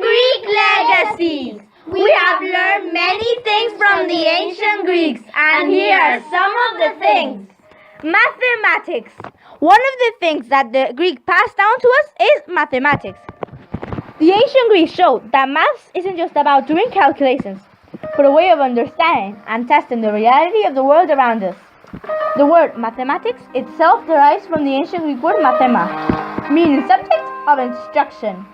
Greek legacies. We have learned many things from the ancient Greeks, and here are some of the things. Mathematics. One of the things that the Greek passed down to us is mathematics. The ancient Greeks showed that maths isn't just about doing calculations, but a way of understanding and testing the reality of the world around us. The word mathematics itself derives from the ancient Greek word mathema, meaning subject of instruction.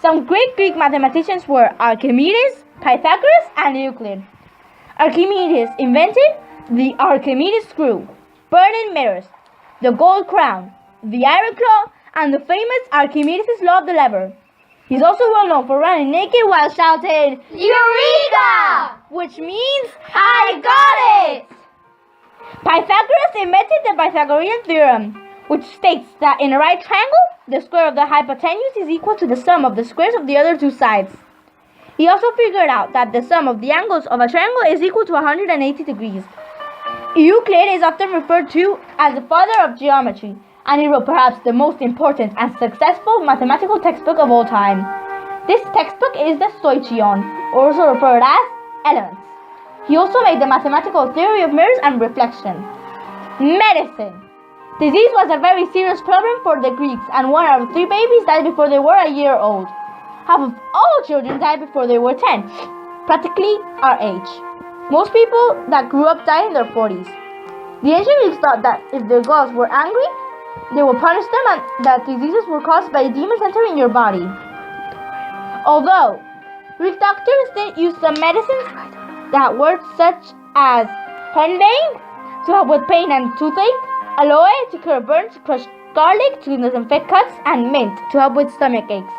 Some great Greek mathematicians were Archimedes, Pythagoras, and Euclid. Archimedes invented the Archimedes screw, burning mirrors, the gold crown, the iron claw, and the famous Archimedes' law of the lever. He's also well known for running naked while shouting, Eureka! which means, I got it! Pythagoras invented the Pythagorean theorem, which states that in a right triangle, the square of the hypotenuse is equal to the sum of the squares of the other two sides. He also figured out that the sum of the angles of a triangle is equal to 180 degrees. Euclid is often referred to as the father of geometry, and he wrote perhaps the most important and successful mathematical textbook of all time. This textbook is the Stoichion, also referred as Elements. He also made the mathematical theory of mirrors and reflection. Medicine. Disease was a very serious problem for the Greeks, and 1 out of 3 babies died before they were a year old. Half of all children died before they were 10, practically our age. Most people that grew up died in their 40s. The ancient Greeks thought that if their gods were angry, they would punish them and that diseases were caused by demons entering your body. Although Greek doctors didn't use some medicines that worked, such as henbane to help with pain and toothache, aloe to cure burns, crushed garlic to disinfect cuts, and mint to help with stomach aches.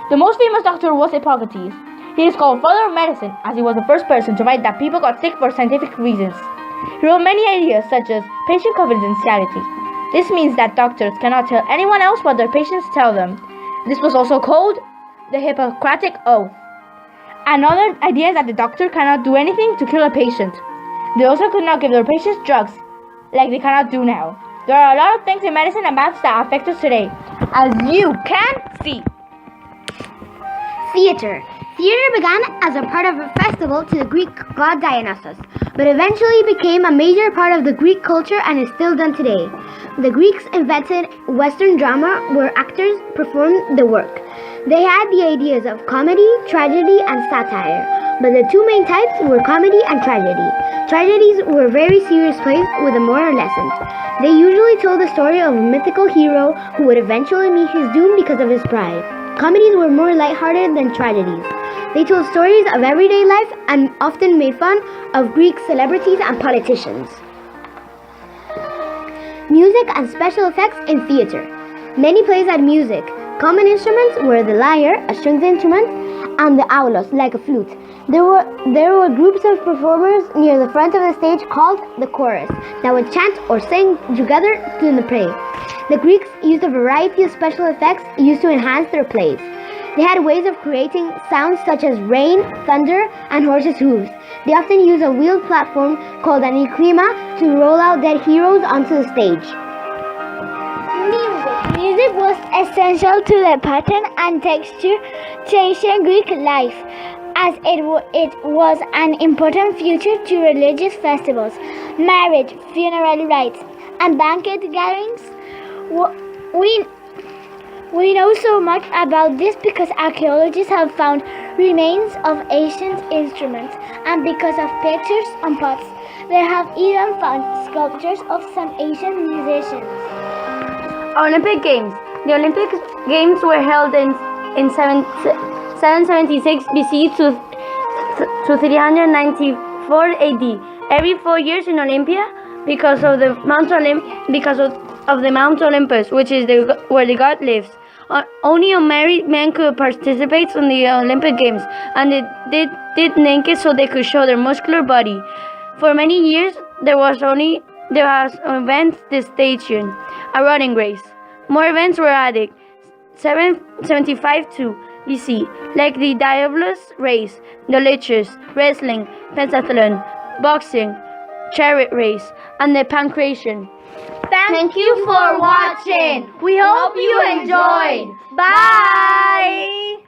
The most famous doctor was Hippocrates. He is called father of medicine as he was the first person to write that people got sick for scientific reasons. He wrote many ideas such as patient confidentiality. This means that doctors cannot tell anyone else what their patients tell them. This was also called the Hippocratic Oath. Another idea is that the doctor cannot do anything to kill a patient. They also could not give their patients drugs, like they cannot do now. There are a lot of things in medicine and maths that affect us today, as you can see. Theater. Theater began as a part of a festival to the Greek god Dionysus, but eventually became a major part of the Greek culture and is still done today. The Greeks invented Western drama where actors performed the work. They had the ideas of comedy, tragedy, and satire, but the two main types were comedy and tragedy. Tragedies were very serious plays with a moral lesson. They usually told the story of a mythical hero who would eventually meet his doom because of his pride. Comedies were more lighthearted than tragedies. They told stories of everyday life and often made fun of Greek celebrities and politicians. Music and special effects in theater. Many plays had music. Common instruments were the lyre, a stringed instrument, and the aulos, like a flute. There were groups of performers near the front of the stage called the chorus that would chant or sing together during the play. The Greeks used a variety of special effects used to enhance their plays. They had ways of creating sounds such as rain, thunder, and horses' hooves. They often used a wheeled platform called an eklima to roll out dead heroes onto the stage. Music was essential to the pattern and texture to ancient Greek life, as it was an important feature to religious festivals, marriage, funeral rites, and banquet gatherings. We know so much about this because archaeologists have found remains of ancient instruments, and because of pictures on pots. They have even found sculptures of some ancient musicians. Olympic Games. The Olympic Games were held in 776 BC to 394 AD. Every 4 years in Olympia, because of the Mount Olympus, which is where the god lives. Only unmarried men could participate in the Olympic Games, and they did naked so they could show their muscular body. For many years, there was events this station, a running race. More events were added, 775 to BC, like the Diabolus race, the lichess, wrestling, pentathlon, boxing, chariot race, and the pancration. Thank you for watching. We hope you enjoyed. Bye!